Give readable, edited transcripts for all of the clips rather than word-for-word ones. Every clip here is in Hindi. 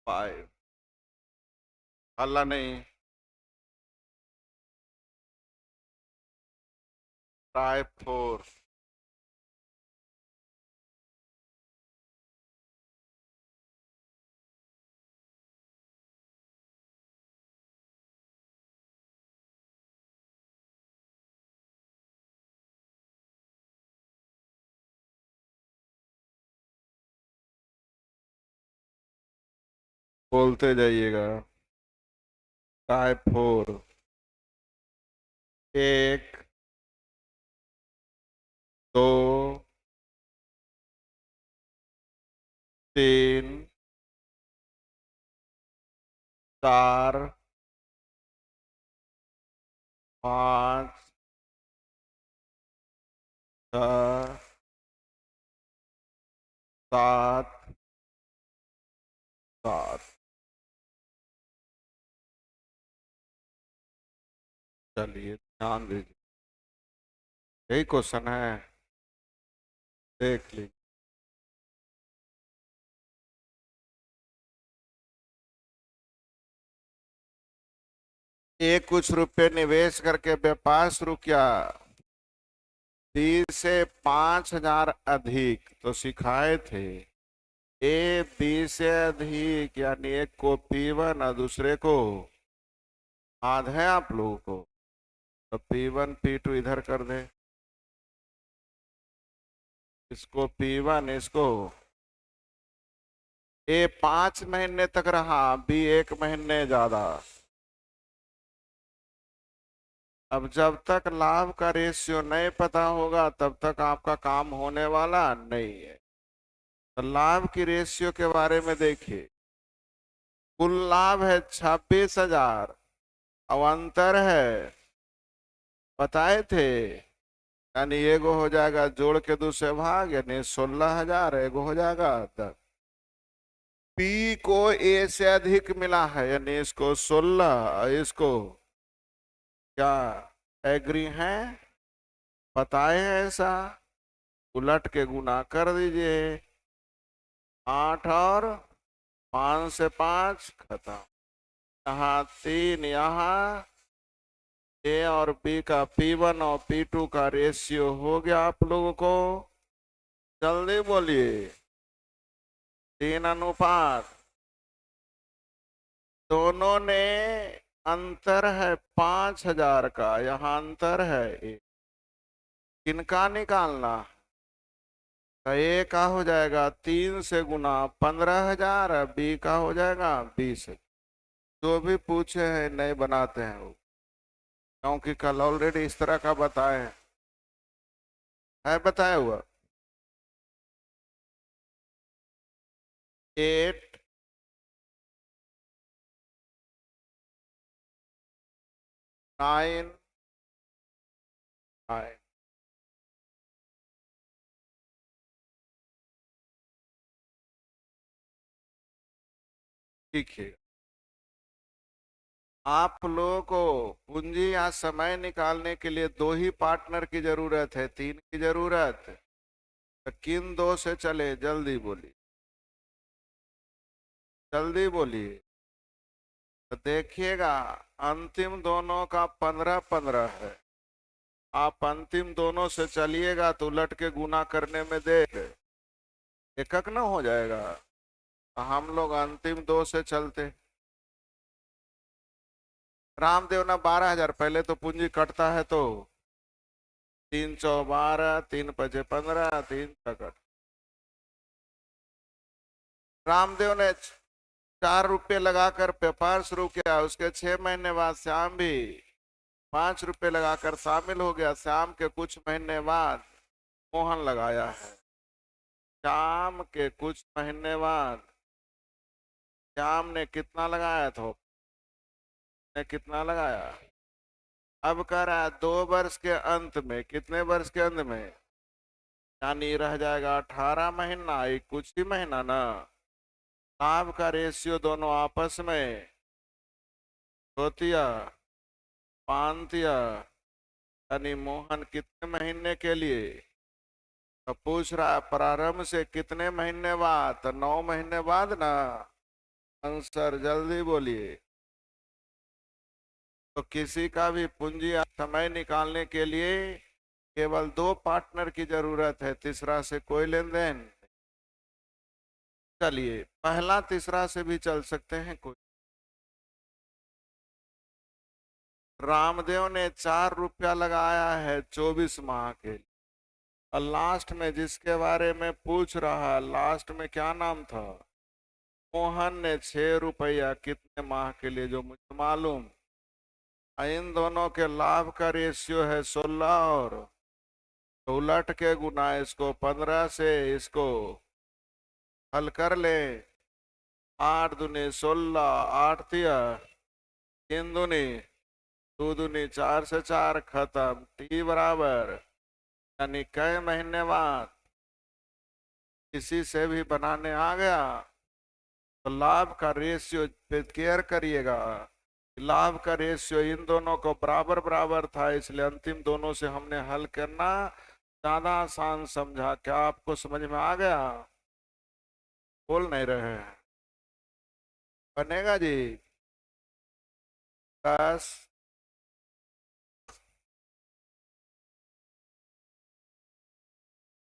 फाइव। हल्ला नहीं। Try four. बोलते जाइएगा। Try four. एक, दो, तीन, चार, पाँच, छः, सात, सात। चलिए ध्यान दीजिए, यही क्वेश्चन है। देख लीजिए। एक कुछ रुपए निवेश करके व्यापार शुरू किया, 20 से 5,000 अधिक तो सिखाए थे। ए 20 से अधिक यानी एक को P1 और दूसरे को याद है आप लोगों को, तो P1 P2 इधर कर दे। इसको P1, इसको ए 5 महीने तक रहा, बी 1 महीने ज्यादा। अब जब तक लाभ का रेशियो नहीं पता होगा तब तक आपका काम होने वाला नहीं है। तो लाभ की रेशियो के बारे में देखिए। कुल लाभ है 26,000, अब अंतर है बताए थे, यानी एगो हो जाएगा जोड़ के दूसरे भाग, यानी 16,000, एगो हो जाएगा 10। पी को ए से अधिक मिला है, यानी इसको 16, इसको क्या एग्री है, बताए हैं ऐसा, उलट के गुना कर दीजिए। 8 और 5 से 5 खत्म। यहाँ 3, यहाँ ए और बी का P1 और P2 का रेशियो हो गया आप लोगों को। जल्दी बोलिए। 3 अनुपात। दोनों ने अंतर है 5,000 का, यहाँ अंतर है एक। किनका निकालना? तो ए का हो जाएगा 3 से गुना 15,000, बी का हो जाएगा 20। जो भी पूछे हैं नहीं बनाते हैं वो, क्योंकि कल ऑलरेडी इस तरह का बताए हैं, है बताया हुआ। 8, 9, 9। ठीक है। आप लोगों को पूंजी या समय निकालने के लिए 2 ही पार्टनर की जरूरत है, 3 की जरूरत है। तो किन 2 से चले? जल्दी बोलिए, जल्दी बोलिए। तो देखिएगा, अंतिम दोनों का 15-15 है। आप अंतिम दोनों से चलिएगा तो उलट के गुना करने में देख एकक ना हो जाएगा। तो हम लोग अंतिम 2 से चलते। रामदेव ना 12,000, पहले तो पूंजी कटता है तो 3 चौ 12, 3 पचे 15, 3 कट। रामदेव ने 4 रुपये लगाकर व्यापार शुरू किया, उसके 6 महीने बाद श्याम भी 5 रुपये लगाकर शामिल हो गया। श्याम के कुछ महीने बाद मोहन लगाया है। श्याम के कुछ महीने बाद श्याम ने कितना लगाया था? ने कितना लगाया? अब कह रहा है 2 वर्ष के अंत में, कितने वर्ष के अंत में, यानी रह जाएगा 18 महीना, एक कुछ ही महीना ना। लाभ का रेशियो दोनों आपस में होतिया पांतिया, यानी मोहन कितने महीने के लिए? तो पूछ रहा है प्रारंभ से कितने महीने बाद? तो 9 महीने बाद ना। आंसर जल्दी बोलिए। तो किसी का भी पूंजी समय निकालने के लिए केवल दो पार्टनर की जरूरत है, तीसरा से कोई लेन देन। चलिए पहला तीसरा से भी चल सकते हैं कोई। रामदेव ने 4 रुपया लगाया है 24 माह के लिए, और लास्ट में जिसके बारे में पूछ रहा है, लास्ट में क्या नाम था? मोहन ने 6 रुपया कितने माह के लिए, जो मुझे मालूम। इन दोनों के लाभ का रेशियो है 16, और तो उलट के गुना इसको 15 से, इसको हल कर ले। 8 दूनी 16, 8 तिया 3 दूनी 2 दूनी 4 से 4, खत्म। टी बराबर, यानी कई महीने बाद किसी से भी बनाने आ गया तो लाभ का रेशियो पे केयर करिएगा। लाभ का रेशियो इन दोनों को बराबर बराबर था, इसलिए अंतिम दोनों से हमने हल करना ज्यादा आसान समझा। क्या आपको समझ में आ गया? बोल नहीं रहे हैं? बनेगा जी। 10।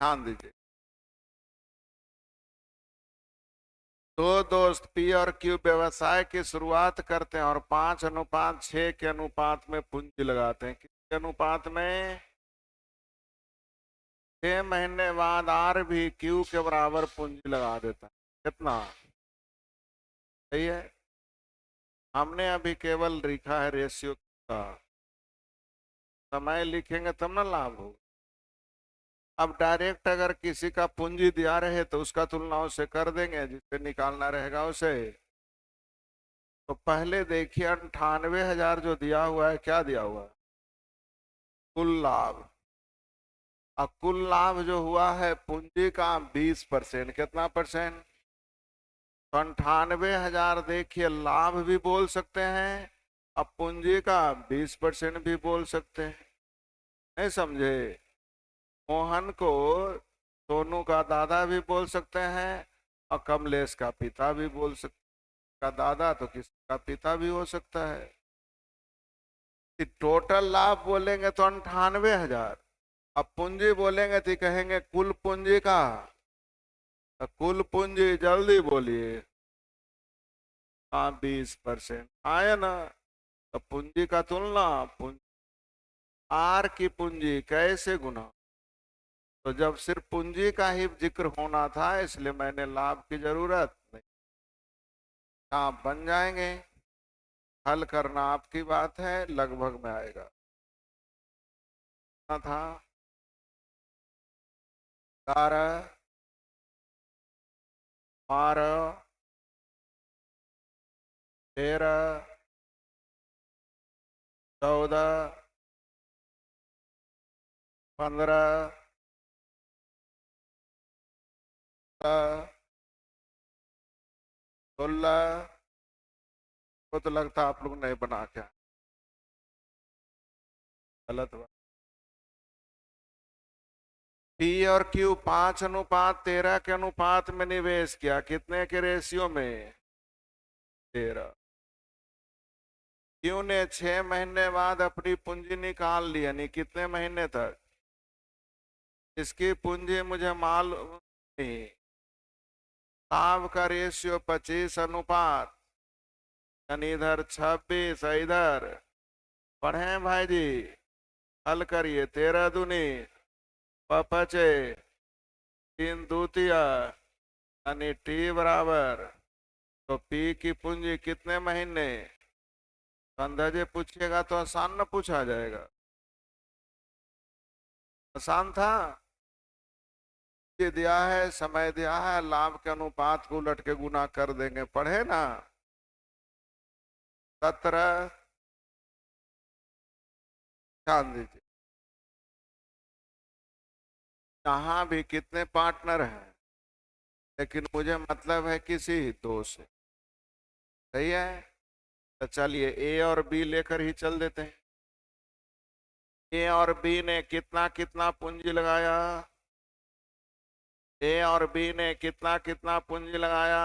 ध्यान दीजिए। दो दोस्त पी और क्यू व्यवसाय की शुरुआत करते हैं और 5:6 के अनुपात में पूंजी लगाते हैं। किसके अनुपात में? 6 महीने बाद आर भी क्यू के बराबर पूंजी लगा देता है। कितना? सही है। हमने अभी केवल लिखा है रेशियो का, समय लिखेंगे तब ना लाभ होगा। अब डायरेक्ट अगर किसी का पूंजी दिया रहे तो उसका तुलना उसे कर देंगे, जिससे निकालना रहेगा उसे। तो पहले देखिए 98,000 जो दिया हुआ है, क्या दिया हुआ है? कुल लाभ। अब कुल लाभ जो हुआ है पूंजी का 20%, कितना परसेंट? तो 98,000 देखिए लाभ भी बोल सकते हैं, अब पूंजी का 20% भी बोल सकते हैं। नहीं समझे? मोहन को सोनू का दादा भी बोल सकते हैं, और कमलेश का पिता भी बोल सकते। का दादा तो किसका पिता भी हो सकता है। टोटल लाभ बोलेंगे तो 98,000। अब पूंजी बोलेंगे तो कहेंगे कुल पूंजी का। तो कुल पूंजी जल्दी बोलिए। हाँ 20% आया ना। तो पूंजी का तुलना पूंजी आर की पूंजी कैसे गुना। तो जब सिर्फ पूंजी का ही जिक्र होना था, इसलिए मैंने लाभ की जरूरत नहीं। आप बन जाएंगे। हल करना आपकी बात है, लगभग में आएगा। था 11, 12, 13, 14, 15, 16। को तो लगता आप लोग नहीं बना क्या? गलत बात। पी और क्यू 5:13 के अनुपात में निवेश किया, कितने के रेशियो में? 13। क्यू ने 6 महीने बाद अपनी पूंजी निकाल ली, यानी कितने महीने तक? इसकी पूंजी मुझे मालूम नहीं। लाभ का रेशियो 25 अनुपात, यानी इधर 26, इधर पढ़े भाई जी। हल करिए। 13 दूनी पचे 3 दूतिया, यानी टी बराबर। तो पी की पूंजी कितने महीने? अंदाजे पूछिएगा तो आसान न पूछा जाएगा। आसान था। ये दिया है, समय दिया है, लाभ के अनुपात को उलट के गुना कर देंगे, पढ़े ना। 17। ध्यान दीजिए। यहाँ भी कितने पार्टनर हैं, लेकिन मुझे मतलब है किसी दो से। सही है। तो चलिए ए और बी लेकर ही चल देते हैं। ए और बी ने कितना कितना पूंजी लगाया? ए और बी ने कितना कितना पूंजी लगाया?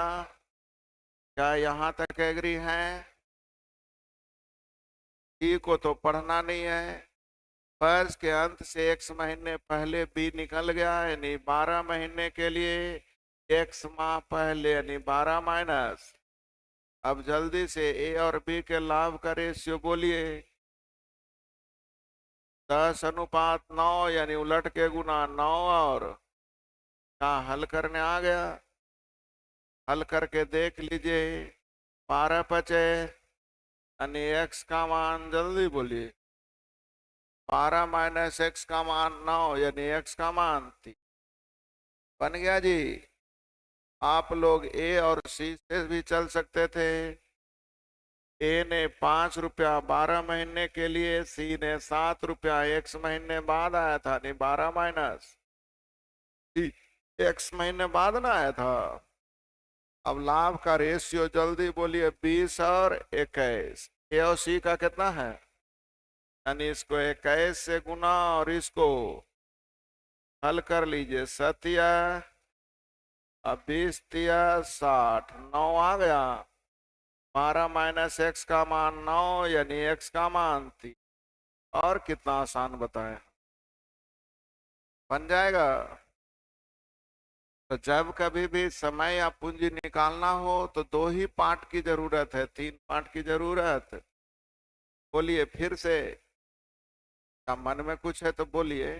क्या यहाँ तक एग्री हैं? ई को तो पढ़ना नहीं है। वर्ष के अंत से x महीने पहले b निकल गया, यानी 12 महीने के लिए x माह पहले, यानी 12 माइनस। अब जल्दी से a और b के लाभ का रेशियो बोलिए। 10:9, यानी उलट के गुना 9। और क्या हल करने आ गया? हल करके देख लीजिए। 12 यानी x का मान, जल्दी बोलिए। 12 माइनस x का मान 9, यानी x का मान 3। बन गया जी। आप लोग a और c से भी चल सकते थे। a ने 5 रुपया 12 महीने के लिए, c ने 7 रुपया x महीने बाद आया था, नहीं 12 माइनस x महीने बाद ना आया था। अब लाभ का रेशियो जल्दी बोलिए। 20 और 21, ए और सी का कितना है? यानी इसको 21 से गुना और इसको हल कर लीजिए। 7 अब 20 60, 9 आ गया। 12 माइनस एक्स का मान 9, यानी एक्स का मान 3। और कितना आसान बताएं, बन जाएगा। तो जब कभी भी समय या पूंजी निकालना हो तो 2 ही पार्ट की जरूरत है, 3 पार्ट की जरूरत। बोलिए फिर से। क्या मन में कुछ है तो बोलिए।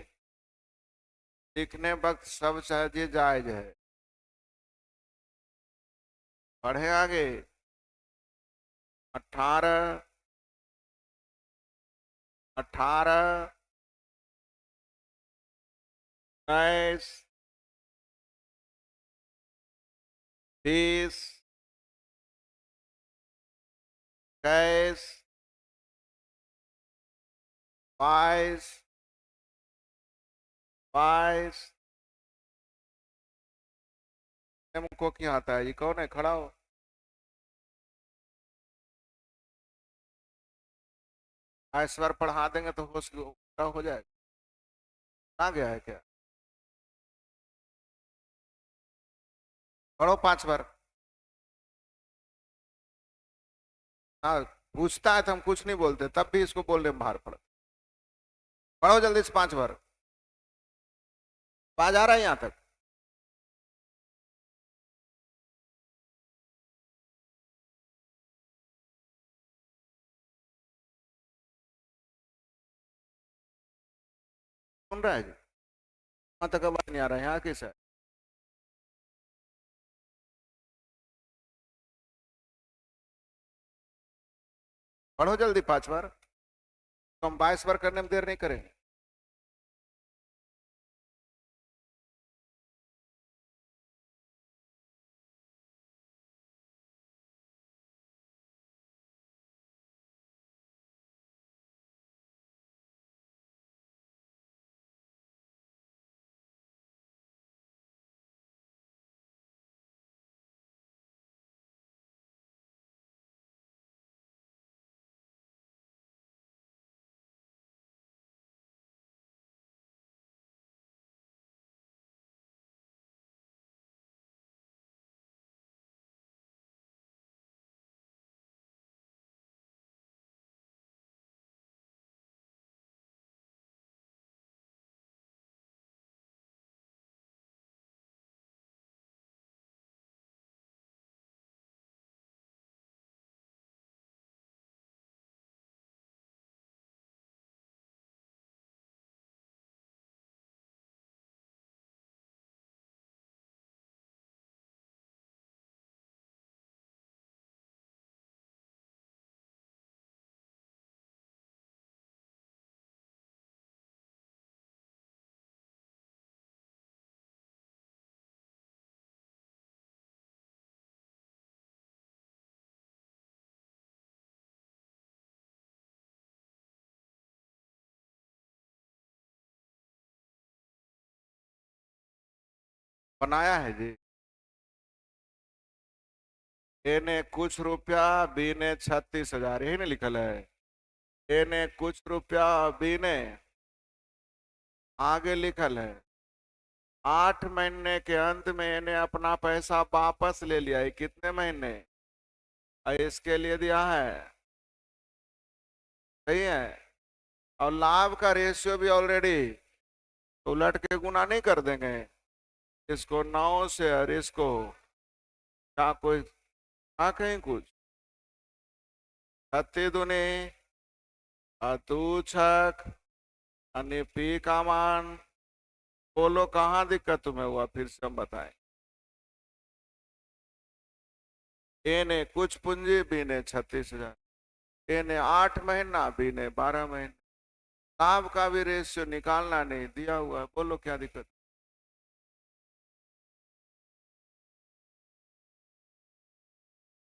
लिखने वक्त सब सहज जायज है। पढ़े आगे। 18, 18, 19, 20, 21, 22, 22। को क्या आता है? ये कौन है? खड़ा हो। इस बार पढ़ा देंगे तो हो जाएगा। आ गया है क्या? पढ़ो 5 बार। हाँ, पूछता है तो हम कुछ नहीं बोलते, तब भी इसको बोल रहे हम बाहर पढ़ो। पढ़ो जल्दी से 5 बार। आवाज आ रहा है यहाँ तक? सुन रहा है जी? यहाँ तक आवाज नहीं आ रहा है? यहाँ किस है? पढ़ो जल्दी 5 बार। तो हम 22 बार करने में देर नहीं करेंगे। बनाया है जी। ए ने कुछ रुपया, बी ने 36,000, यही ना लिखल है। ए ने कुछ रुपया, बी ने, आगे लिखल है 8 महीने के अंत में इन्हें अपना पैसा वापस ले लिया। ये कितने महीने? और इसके लिए दिया है, सही है। और लाभ का रेशियो भी ऑलरेडी उलट के गुना नहीं कर देंगे, इसको 9 से और इसको, क्या कोई क्या कहीं कुछ, 36 दूनी अतूछक यानी पी का मान, बोलो कहाँ दिक्कत तुम्हें हुआ, फिर से हम बताएं। ए ने कुछ पूंजी, बी ने 36,000, ए ने 8 महीना, बी ने 12 महीने। लाभ का भी रेशियो निकालना नहीं दिया हुआ है, बोलो क्या दिक्कत।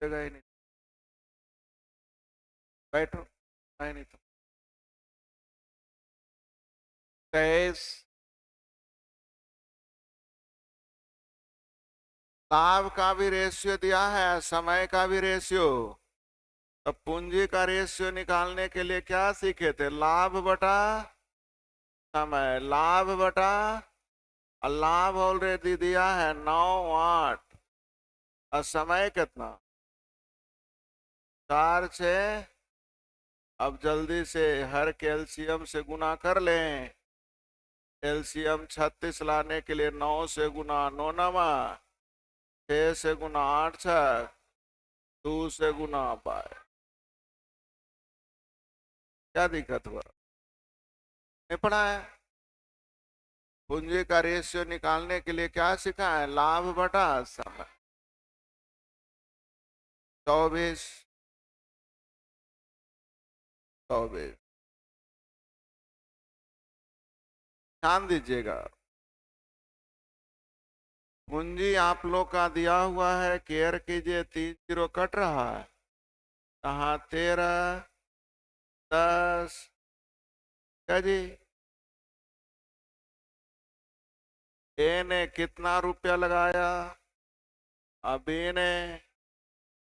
जगह ही नहीं, बैठो, है नहीं तो। 23, लाभ का भी रेशियो दिया है, समय का भी रेशियो। अब पूंजी का रेशियो निकालने के लिए क्या सीखे थे, लाभ बटा समय, लाभ बटा, और लाभ ऑलरेडी दिया है 9, 8, और समय कितना, 4, 6। अब जल्दी से हर के एलसीएम से गुना कर लें। एलसीएम 36 लाने के लिए 9 से गुना 9 नमा, 6 से गुना 8 छक, 2 से गुना 22। क्या दिक्कत हुआ, नहीं पढ़ा है। पूंजी का रेशियो निकालने के लिए क्या सीखा है, लाभ बटा समय। 24, 24, ध्यान दीजिएगा। पूंजी आप लोग का दिया हुआ है, केयर कीजिए, 3 0 कट रहा है, कहाँ 13, 10, क्या जी। ए ने कितना रुपया लगाया, अभी ने,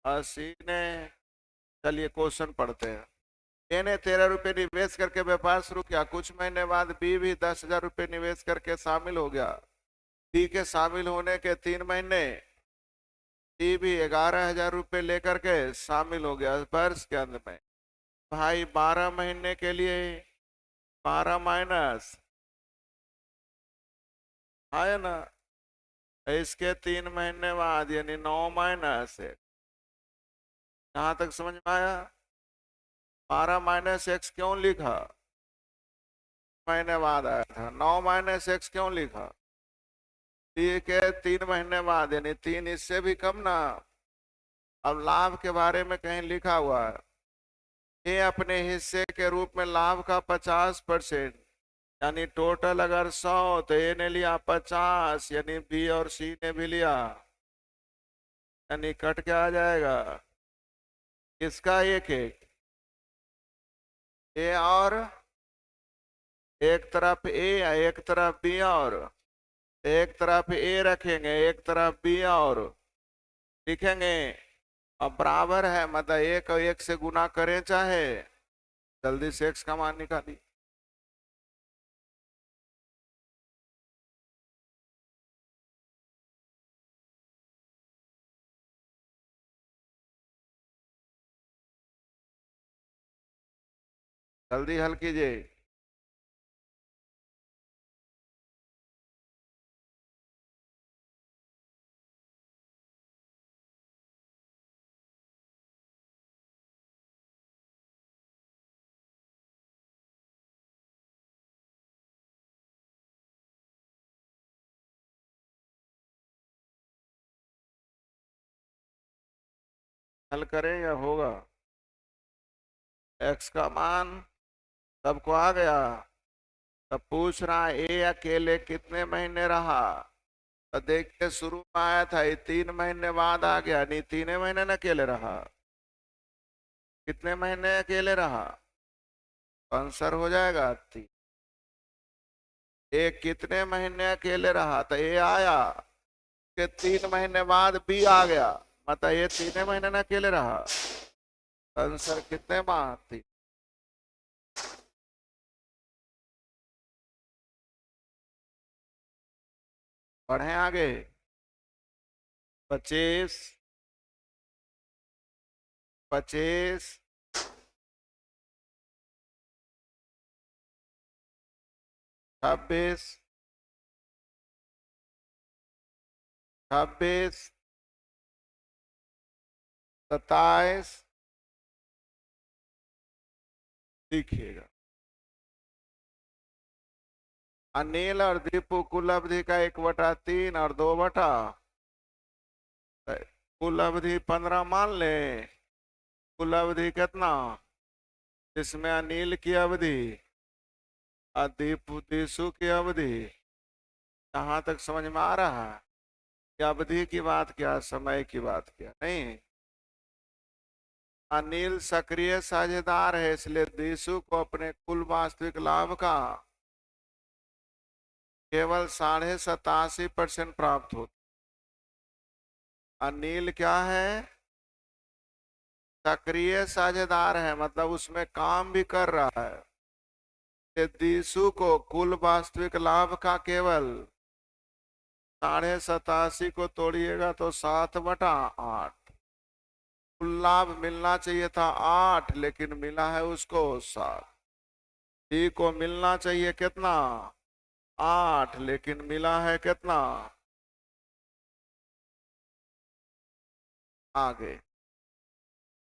80 ने। चलिए क्वेश्चन पढ़ते हैं। ए ने 13 रुपये निवेश करके व्यापार शुरू किया, कुछ महीने बाद बी भी 10,000 रुपये निवेश करके शामिल हो गया। बी के शामिल होने के 3 महीने डी भी 11,000 रुपये लेकर के शामिल हो गया वर्ष के अंत में। भाई 12 महीने के लिए 12 माइनस, है ना, इसके 3 महीने बाद यानी 9 - 1। यहाँ तक समझ में आया। 12 - 1 क्यों लिखा, महीने बाद आया था, 9 - 1 क्यों लिखा, ठीक है, 3 महीने बाद यानी 3 इससे भी कम ना। अब लाभ के बारे में कहीं लिखा हुआ है, ये अपने हिस्से के रूप में लाभ का 50%, यानी टोटल अगर 100 तो ए ने लिया 50, यानी बी और सी ने भी लिया, यानी कट के आ जाएगा इसका एक एक, ए और एक तरफ ए, एक तरफ बी, और एक तरफ ए रखेंगे, एक तरफ बी और लिखेंगे। अब बराबर है, मतलब एक और एक से गुना करें चाहे, जल्दी से एक्स का मान निकालिए। जल्दी हल कीजिए। हल करें या होगा, एक्स का मान सबको आ गया। तब पूछ रहा ए अकेले कितने महीने रहा, तो देखिए शुरू में आया था ये 3 महीने बाद आ गया, नहीं 3 महीने न अकेले रहा, कितने महीने अकेले रहा, आंसर हो जाएगा 3। ए कितने महीने अकेले रहा, तो ए आया के 3 महीने बाद बी आ गया, मतलब ये 3 महीने न अकेले रहा, आंसर कितने माह थी। बढ़े आगे। 25, 25, 26, 27, लिखिएगा। अनिल और दीपू कुल अवधि का 1/3 और 2 कुल अवधि 15 मान ले। कुल अवधि कितना? इसमें अनिल की अवधि और दीपू दीसू की अवधि। यहाँ तक समझ में आ रहा है? क्या अवधि की बात, क्या समय की बात, क्या नहीं? अनिल सक्रिय साझेदार है, इसलिए दीसू को अपने कुल वास्तविक लाभ का केवल 87.5% प्राप्त होता। अनिल क्या है? सक्रिय साझेदार है, मतलब उसमें काम भी कर रहा है। दीसू को कुल वास्तविक लाभ का केवल 87.5 को तोड़िएगा तो 7/8। कुल लाभ मिलना चाहिए था 8, लेकिन मिला है उसको 7। डी को मिलना चाहिए कितना? 8, लेकिन मिला है कितना? आगे।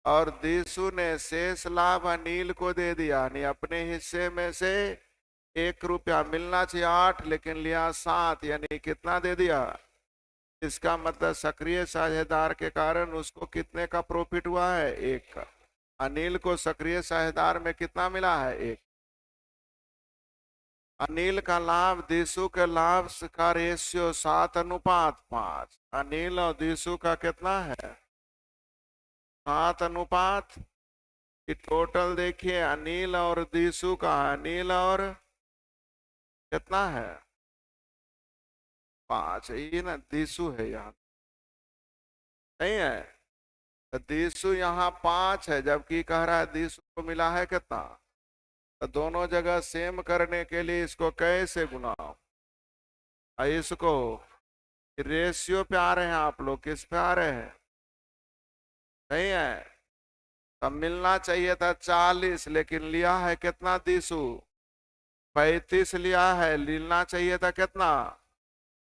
और दीसू ने शेष लाभ अनिल को दे दिया, यानी अपने हिस्से में से 1 रुपया मिलना चाहिए 8, लेकिन लिया 7, यानी कितना दे दिया? इसका मतलब सक्रिय साझेदार के कारण उसको कितने का प्रॉफिट हुआ है? 1 का। अनिल को सक्रिय साझेदार में कितना मिला है? 1। अनिल का लाभ दीसू के लाभ का रेशियो 7:5। अनिल और दीसू का कितना है? 7 अनुपात। टोटल देखिए अनिल और दीसू का, अनिल और कितना है? 5। ये ना दीसू है, यहाँ नहीं है। तो दीसू यहाँ 5 है, जबकि कह रहा है दीसू को मिला है कितना? तो दोनों जगह सेम करने के लिए इसको कैसे गुनाओ? इसको रेशियो पे आ रहे हैं आप लोग, किस पे आ रहे हैं? नहीं है। तब मिलना चाहिए था 40, लेकिन लिया है कितना दीसू? 35 लिया है। लेना चाहिए था कितना?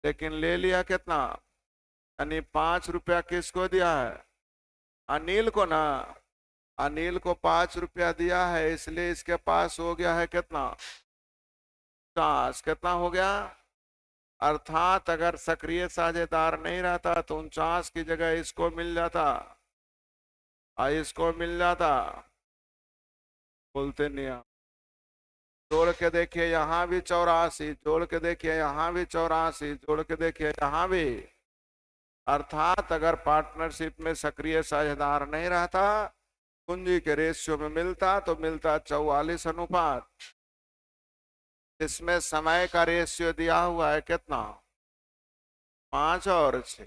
लेकिन ले लिया कितना? यानी 5 रुपया किसको दिया है? अनिल को ना। अनिल को 5 रुपया दिया है, इसलिए इसके पास हो गया है कितना? 49। कितना हो गया? अर्थात अगर सक्रिय साझेदार नहीं रहता तो 49 की जगह इसको मिल जाता और इसको मिल जाता। बोलते नहीं आप। जोड़ के देखिए यहाँ भी 84, जोड़ के देखिए यहाँ भी 84, जोड़ के देखिए यहाँ भी। अर्थात अगर पार्टनरशिप में सक्रिय साझेदार नहीं रहता, पूंजी के रेशियो में मिलता तो मिलता 44 अनुपात। इसमें समय का रेशियो दिया हुआ है कितना? 5 और 6।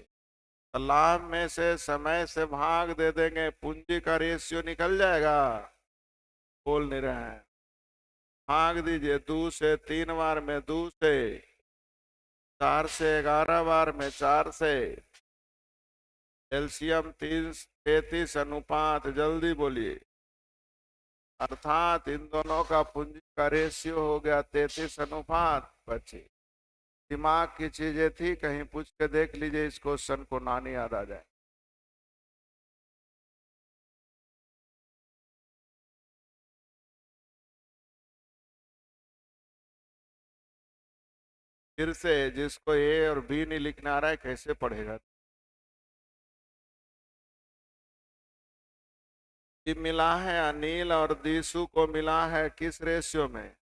लाभ में से समय से भाग दे देंगे, पूंजी का रेशियो निकल जाएगा। बोल नहीं रहे हैं। भाग दीजिए 2 से 3 बार में 2 से, 4 से 11 बार में 4 से। एलसीएम 33 अनुपात। जल्दी बोलिए। अर्थात इन दोनों का पूंजी का रेशियो हो गया 33:25। दिमाग की चीजें थी, कहीं पूछ के देख लीजिए, इस क्वेश्चन को नानी याद आ जाए। फिर से जिसको ए और बी नहीं लिखना आ रहा है कैसे पढ़ेगा? कि मिला है अनिल और दीसू को मिला है किस रेशियो में?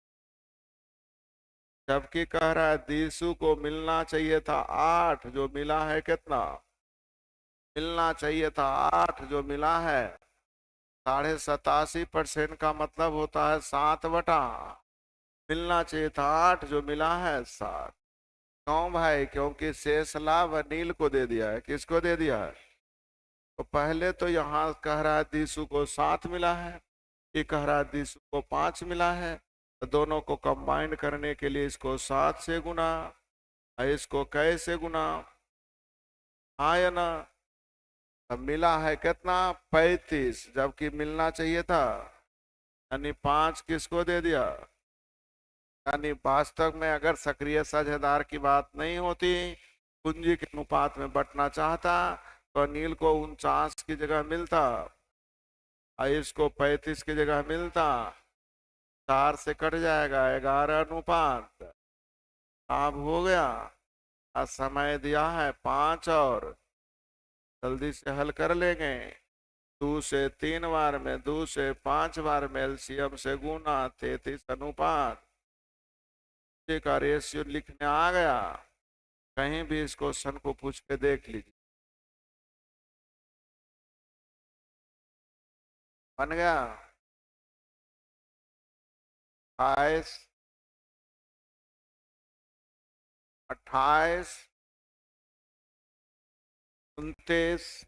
जबकि कह रहा है दीसू को मिलना चाहिए था 8, जो मिला है कितना? मिलना चाहिए था 8, जो मिला है 87.5% का मतलब होता है 7/। मिलना चाहिए था 8, जो मिला है 7। क्यों भाई? क्योंकि शेष लाभ अनिल को दे दिया है। किसको दे दिया है? तो पहले तो यहाँ कह रहा है दीसू को 7 मिला है, ये कह रहा है दीसू को 5 मिला है। तो दोनों को कंबाइन करने के लिए इसको 7 से गुना और इसको कैसे गुना? हाँ या ना? अब मिला है कितना? 35, जबकि मिलना चाहिए था, यानी 5 किसको दे दिया? यानी वास्तव में अगर सक्रिय साझेदार की बात नहीं होती, पूंजी के अनुपात में बंटना चाहता, तो अनिल को 49 की जगह मिलता, आयुष को 35 की जगह मिलता। 4 से कट जाएगा, 11 अनुपात। अब हो गया। आज समय दिया है 5, और जल्दी से हल कर लेंगे। 2 से 3 बार में, 2 से 5 बार में, एलसीएम से गुना, 33 अनुपात। का रेशियो लिखने आ गया। कहीं भी इस क्वेश्चन को पूछ के देख लीजिए। बन गया। 28, 28, 29।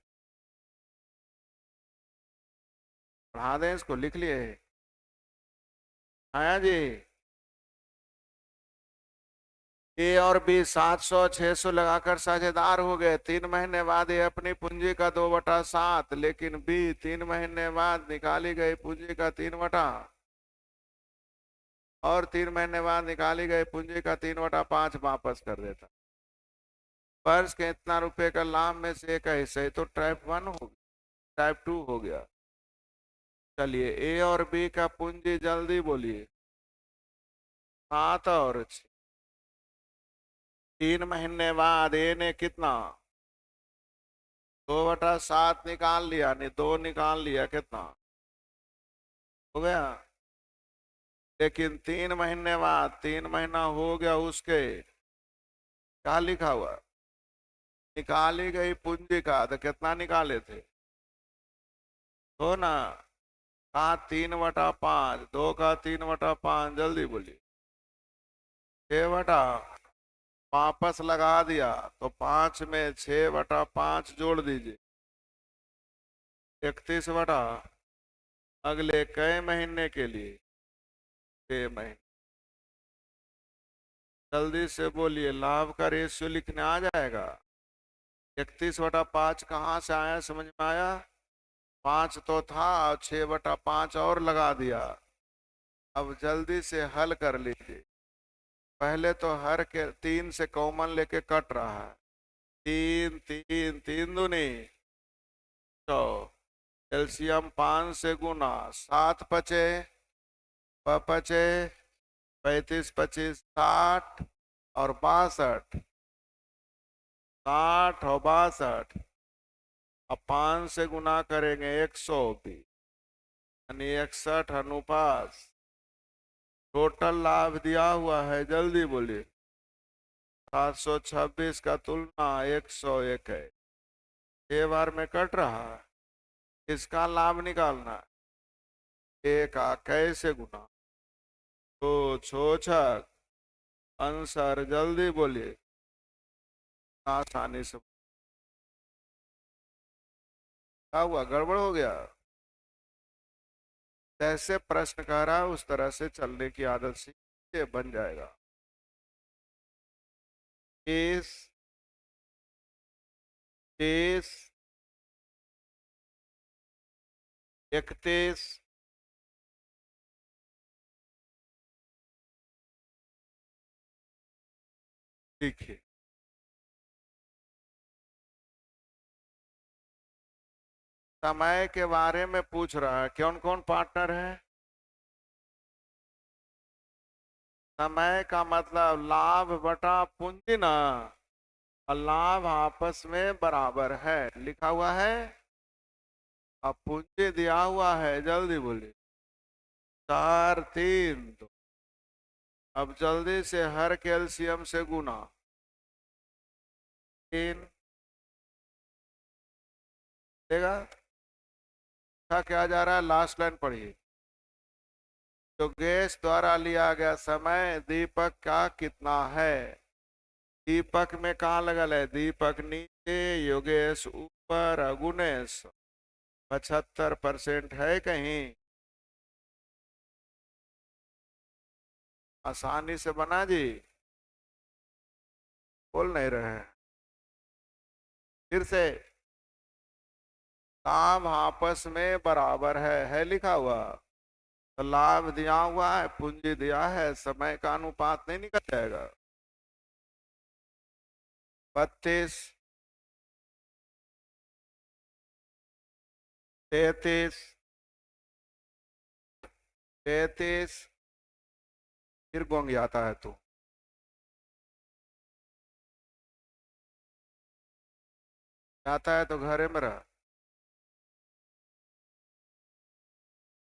पढ़ा दें इसको, लिख लिए? आया जी? ए और बी 700 600 लगाकर साझेदार हो गए। 3 महीने बाद ये अपनी पूंजी का 2/7, लेकिन बी 3 महीने बाद निकाली गई पूंजी का 3 और 3 महीने बाद निकाली गई पूंजी का 3/5 वापस कर देता। फर्ज के इतना रुपए का लाभ में से एक हिस्सा, तो टाइप 1 हो गया, टाइप 2 हो गया। चलिए, ए और बी का पूंजी जल्दी बोलिए। 7 और 6। 3 महीने बाद ए ने कितना? 2/7 निकाल लिया, नहीं 2 निकाल लिया, कितना हो गया? लेकिन 3 महीने बाद, 3 महीना हो गया उसके, क्या लिखा हुआ? निकाली गई पूंजी का, तो कितना निकाले थे? हो ना? कहा 3/5, 2 का 3/5, जल्दी बोलिए। 6 वापस लगा दिया, तो 5 में 6/5 जोड़ दीजिए, 31 अगले कई महीने के लिए? 6 महीने। जल्दी से बोलिए, लाभ का रेशियो लिखने आ जाएगा। 31/5 कहाँ से आया, समझ में आया? 5 तो था, 6/5 और लगा दिया। अब जल्दी से हल कर लीजिए। पहले तो हर के 3 से कॉमन लेके कट रहा है। 3 3 3 दूनी 100, एलसीएम 5 से गुना, 7 पचे, पचे 35 25 60 और 62, 60 और 62। अब 5 से गुना करेंगे 120, यानी 61 अनुपात। टोटल लाभ दिया हुआ है, जल्दी बोलिए। 726 का तुलना 101 है। 6 बार में कट रहा है, इसका लाभ निकालना है। 1 का कैसे गुना? तो छोछक आंसर, जल्दी बोलिए, आसानी से। क्या हुआ, गड़बड़ हो गया? जैसे प्रश्न कह रहा है उस तरह से चलने की आदत सीखिए, बन जाएगा। 30, 30, 31, देखिए। समय के बारे में पूछ रहा है, कौन कौन पार्टनर है? समय का मतलब लाभ बटा पूंजी ना, और लाभ आपस में बराबर है, लिखा हुआ है। अब पूंजी दिया हुआ है, जल्दी बोलिए। 4 3 2। अब जल्दी से हर कैल्शियम से गुना। 3 देगा। था क्या जा रहा है, लास्ट लाइन पढ़िए। तो गैस द्वारा लिया गया समय दीपक का कितना है? दीपक में कहाँ लगल है? दीपक नीचे, योगेश ऊपर, गुणेश 75% है कहीं? आसानी से बना जी। बोल नहीं रहे हैं। फिर से लाभ आपस में बराबर है लिखा हुआ। तो लाभ दिया हुआ है, पूंजी दिया है, समय का अनुपात नहीं निकल जाएगा। 32, 33, 33, फिर गोंग आता है तू। आता है तो घरे में रह।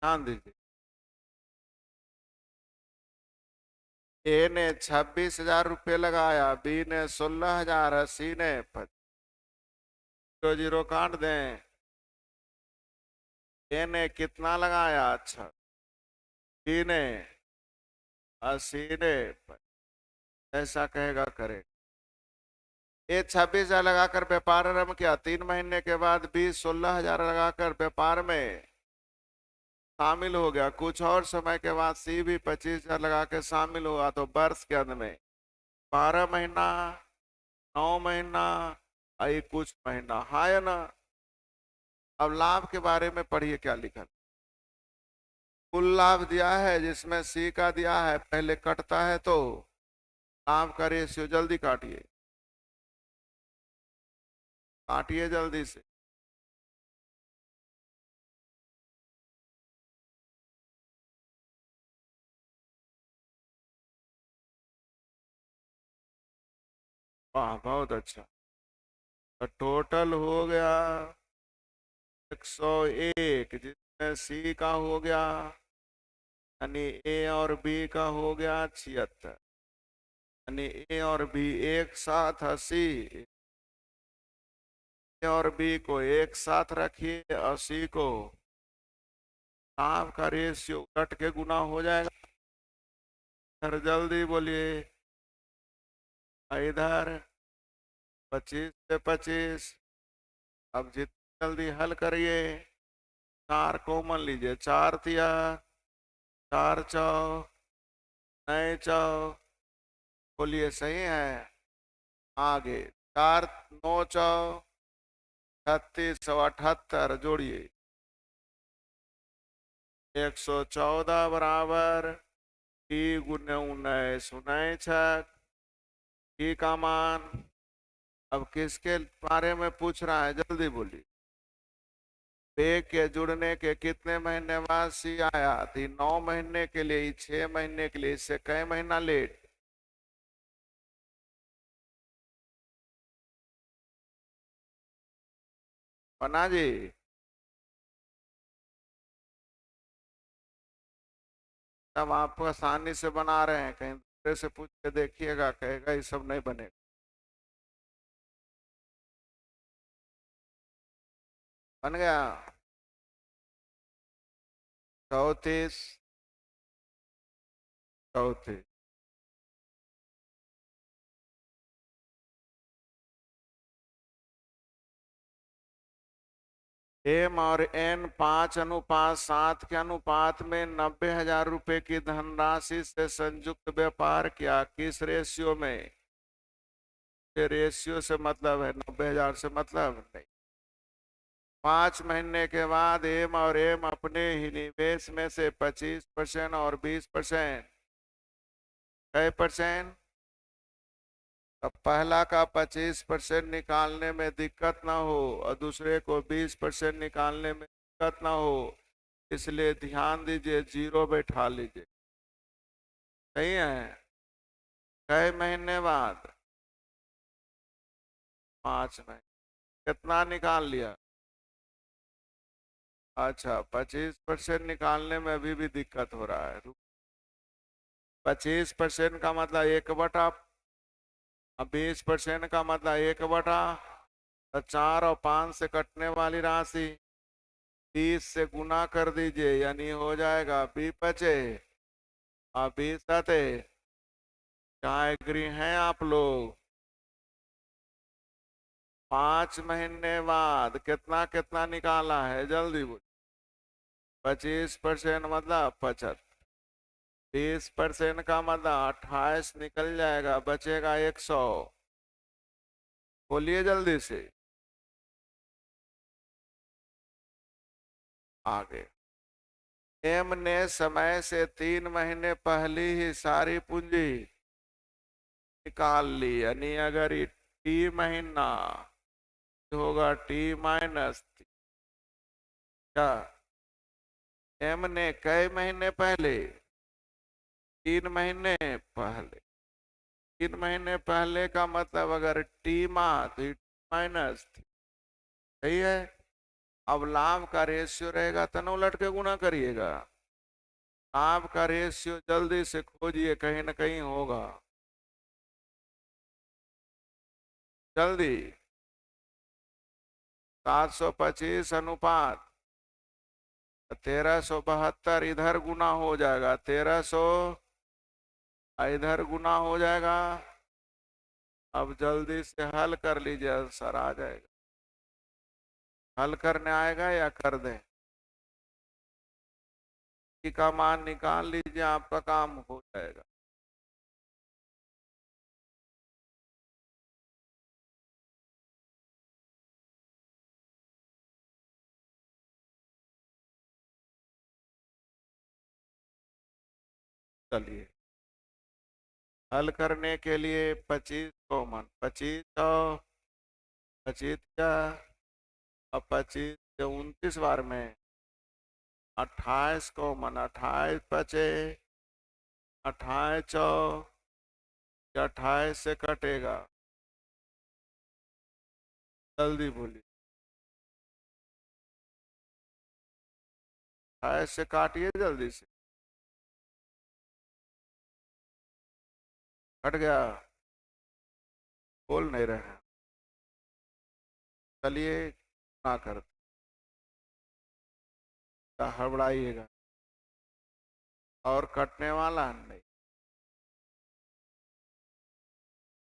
ध्यान दीजिए। ए ने 26,000 रुपये लगाया, बी ने 16,000, सी ने 25। जीरो काट दें। ए ने कितना लगाया? अच्छा। बी ने 80 ने ऐसा कहेगा करे। ये 26,000 लगाकर व्यापार आरंभ किया, 3 महीने के बाद 16,000 लगाकर व्यापार में शामिल हो गया। कुछ और समय के बाद सी भी 25,000 लगा के शामिल हुआ। तो वर्ष के अंत में 12 महीना, 9 महीना, कुछ महीना, हाँ या ना। अब लाभ के बारे में पढ़िए क्या लिखा। कुल लाभ दिया है जिसमें सी का दिया है, पहले कटता है तो लाभ का रेशियो जल्दी काटिए, काटिए जल्दी से। वाह बहुत अच्छा। तो टोटल हो गया 101, जिसमें सी का हो गया यानी ए और बी का हो गया 76, यानी ए और बी एक साथ 80। ए और बी को एक साथ रखिए, 80 को लाभ का रेशियो कट के गुना हो जाएगा। सर जल्दी बोलिए। इधर 25 से 25। अब जितनी जल्दी हल करिए। 4 कॉमन लीजिए, 4 दिया, 4 चौ, 9 चौ, बोलिए सही है। आगे 4 9 चौ 36, 78 जोड़िए। 114 बराबर टी गुने 19, 19 छक टी का मान। अब किसके बारे में पूछ रहा है जल्दी बोलिए। बे के जुड़ने के कितने महीने बाद सी आया थी? 9 महीने के लिए, 6 महीने के लिए, इससे कई महीना लेट। बना जी। तब आप आसानी से बना रहे हैं, कहीं दूसरे से पूछ के देखिएगा, कहेगा ये सब नहीं बनेगा। बन गया। 34, 34। एम और एन 5:7 के अनुपात में 90,000 रुपए की धनराशि से संयुक्त व्यापार किया। किस रेशियो में? रेशियो से मतलब है, 90,000 से मतलब नहीं। 5 महीने के बाद एम और एम अपने ही निवेश में से 25% और 20%, कई परसेंट? अब पहला का 25% निकालने में दिक्कत ना हो और दूसरे को 20% निकालने में दिक्कत ना हो, इसलिए ध्यान दीजिए, जीरो बैठा लीजिए। सही है। कई महीने बाद? 5 महीने। कितना निकाल लिया? अच्छा, 25% निकालने में अभी भी दिक्कत हो रहा है। 25% का मतलब 1/, 20% का मतलब 1/, तो 4 और 5 से कटने वाली राशि 20 से गुना कर दीजिए, यानी हो जाएगा 20 बचे और 20 आते। क्या एग्री हैं आप लोग? 5 महीने बाद कितना कितना निकाला है जल्दी बोल। 25% मतलब 75, 20% का मतलब 28 निकल जाएगा, बचेगा 100। बोलिए जल्दी से। आगे एम ने समय से 3 महीने पहले ही सारी पूंजी निकाल ली, यानी अगर ये टी महीना होगा T-, क्या एम ने कई महीने पहले, 3 महीने पहले, 3 महीने पहले का मतलब अगर टी माह तो माइनस थी, सही है। अब लाभ का रेशियो रहेगा तो न उलट के गुना करिएगा। लाभ का रेशियो जल्दी से खोजिए, कहीं ना कहीं होगा, जल्दी। 725 अनुपात 1372, इधर गुना हो जाएगा, 1300 इधर गुना हो जाएगा। अब जल्दी से हल कर लीजिए, आंसर आ जाएगा। हल करने आएगा या कर दें? का मान निकाल लीजिए, आपका काम हो जाएगा। चलिए, हल करने के लिए 25 कॉमन, 25 और 25 क्या, अब 25 से 29 बार में 28 कॉमन, 28 बचे, 28 चौ 28 से कटेगा, जल्दी बोलिए। 28 से काटिए जल्दी से, कट गया, बोल नहीं रहे हैं। चलिए ना करते, हड़बड़ाइएगा, और कटने वाला नहीं,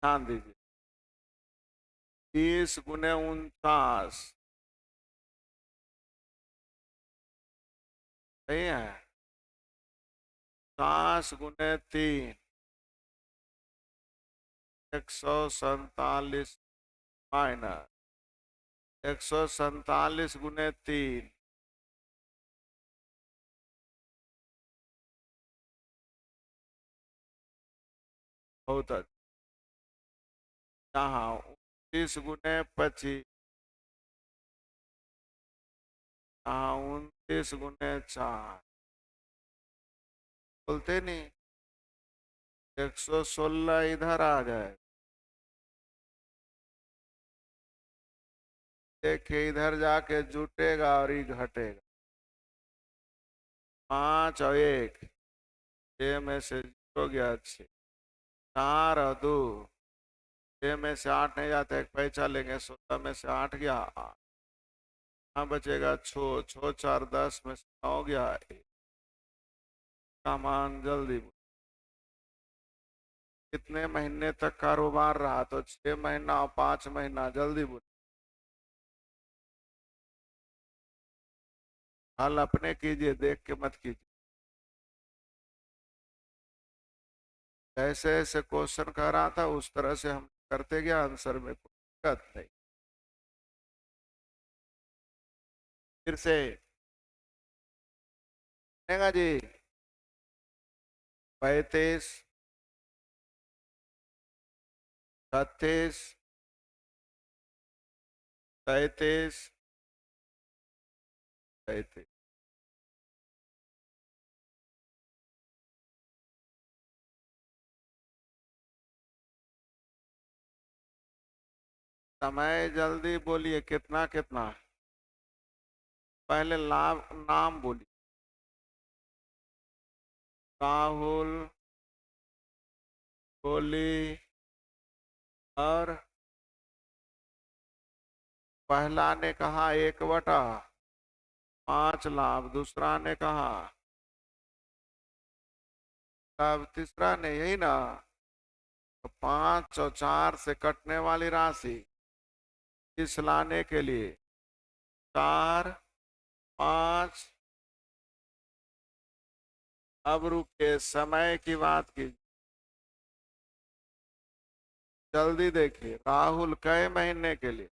ध्यान दीजिए। 30 गुने 49, सही है। 50 गुने 3, 147 माइनस 147 गुने 3, बहुत अच्छा। यहाँ 29 गुने 25, यहाँ 29 गुने 4, बोलते नहीं, 116 इधर आ जाए, देखिए इधर जाके जुटेगा और ये घटेगा। 5 और 1, 6 में से हो गया 6, 4 और 2, 6 में से 8 नहीं जाता, एक पैसा लेंगे, 16 में से 8 गया, 8 यहाँ बचेगा 6, 6 4 10 में से 9 गया, सामान जल्दी। कितने महीने तक कारोबार रहा, तो 6 महीना और 5 महीना, जल्दी बोल। हल अपने कीजिए, देख के मत कीजिए। ऐसे ऐसे क्वेश्चन कर रहा था, उस तरह से हम करते गया, आंसर में कोई दिक्कत नहीं। फिर से जी, 35, 36, 37, 37। समय जल्दी बोलिए, कितना कितना, पहले नाम बोलिए। राहुल, कोहली, और पहला ने कहा 1/5 लाभ, दूसरा ने कहा, अब तीसरा ने, यही ना। तो 5 और 4 से कटने वाली राशि इस लाने के लिए 4, 5। अब रुके, समय की बात की, जल्दी देखिए। राहुल कई महीने के लिए,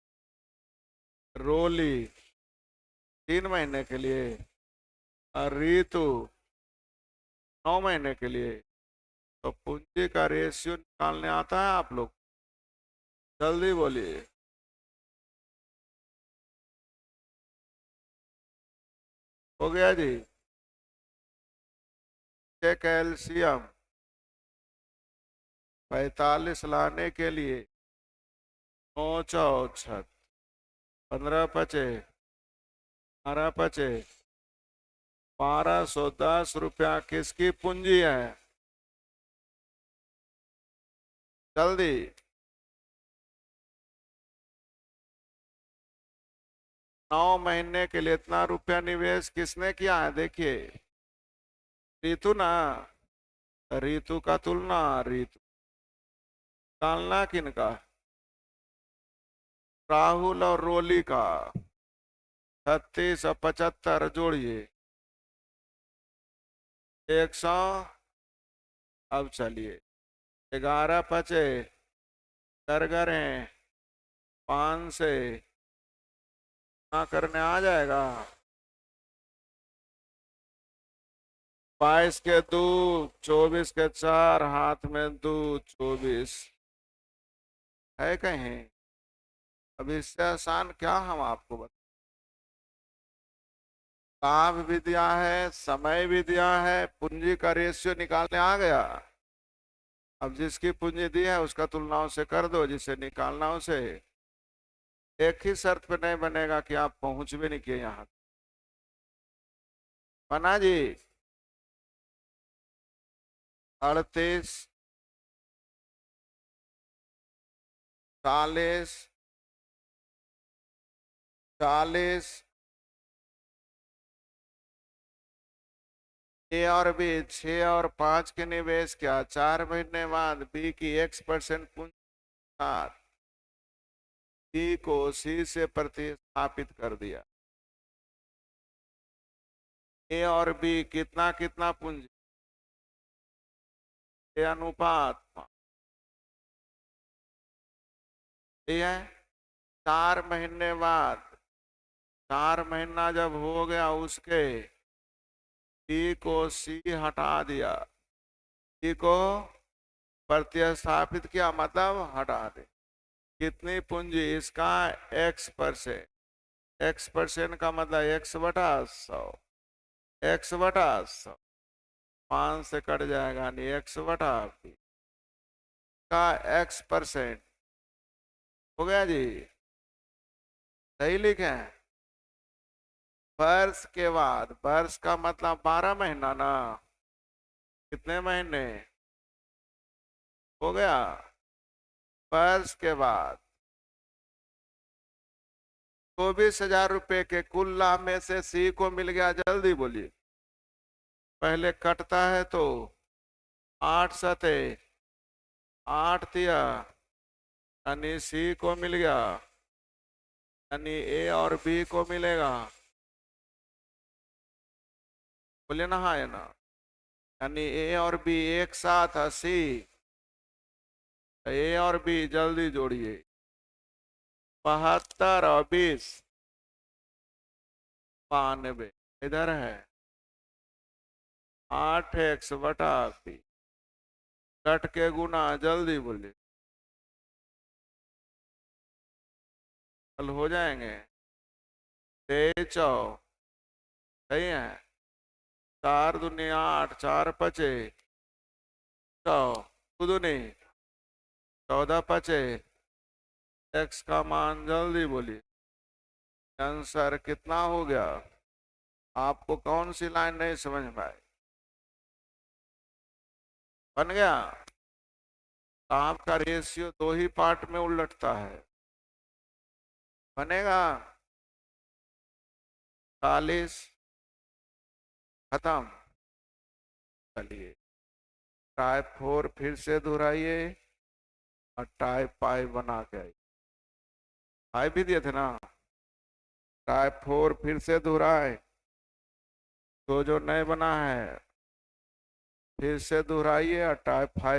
रोली 3 महीने के लिए, और ऋतु 9 महीने के लिए। तो पूंजी का रेशियो निकालने आता है आप लोग? जल्दी बोलिए। हो गया जी। कैल्शियम 45 लाने के लिए 9 × 4 15 × 5 12 × 5 1210 रुपया किसकी पूंजी है? जल्दी। 9 महीने के लिए इतना रुपया निवेश किसने किया है? देखिए, ऋतु ना। ऋतु का तुलना, ऋतु निकालना किनका? राहुल और रोली का। 36 और 75 जोड़िए 100। अब चलिए 11 × 5 कर हैं 5 से ना करने आ जाएगा। 22 के 2 24 के 4 हाथ में 2 24 है कहीं? अब इससे आसान क्या हम आपको बता। लाभ भी दिया है, समय भी दिया है, पूंजी का रेशियो निकालने आ गया। अब जिसकी पूंजी दी है उसका तुलना से कर दो, जिसे निकालना उसे। एक ही शर्त पे नहीं बनेगा कि आप पहुंच भी नहीं किए यहां। बना जी। 38 40 40 ए और बी 6 और 5 के निवेश क्या? 4 महीने बाद बी की X% पूंजी बी को सी से प्रतिस्थापित कर दिया। ए और बी कितना कितना पूंजी? ये अनुपात ये है। 4 महीने बाद, 4 महीना जब हो गया उसके, बी को सी हटा दिया, सी को प्रतिस्थापित किया, मतलब हटा दे। कितनी पूंजी? इसका X%। X% का मतलब X/100। X/100 5 से कट जाएगा, यानी X/B का X% हो गया जी। सही लिखे। वर्ष के बाद, वर्ष का मतलब 12 महीना ना। कितने महीने हो गया? वर्ष के बाद 24,000 रुपए के कुल लाभ में से सी को मिल गया। जल्दी बोलिए। पहले कटता है तो 8 सते 8 तिया, यानी सी को मिल गया, यानी ए और बी को मिलेगा। बोले ना, हाँ है ना? यानी ए और बी एक साथ 80। ए और बी जल्दी जोड़िए। 72 और 20 92 इधर है। 8X/B कट के गुना। जल्दी बोलिए। कल हो जाएंगे। 23 सही है। 4 दूनी 8 4 5 100 दूनी 14 5 X का मान जल्दी बोलिए। आंसर कितना हो गया? आपको कौन सी लाइन नहीं समझ में आई? बन गया। आपका रेशियो 2 ही पार्ट में उलटता है। बनेगा। 40 खत्म। चलिए टाइप 4 फिर से दोहराइए और टाइप 5 बना के आइए। 5 भी दिए थे ना। टाइप 4 फिर से दोहराए तो जो नए बना है फिर से दोहराइए और टाइप 5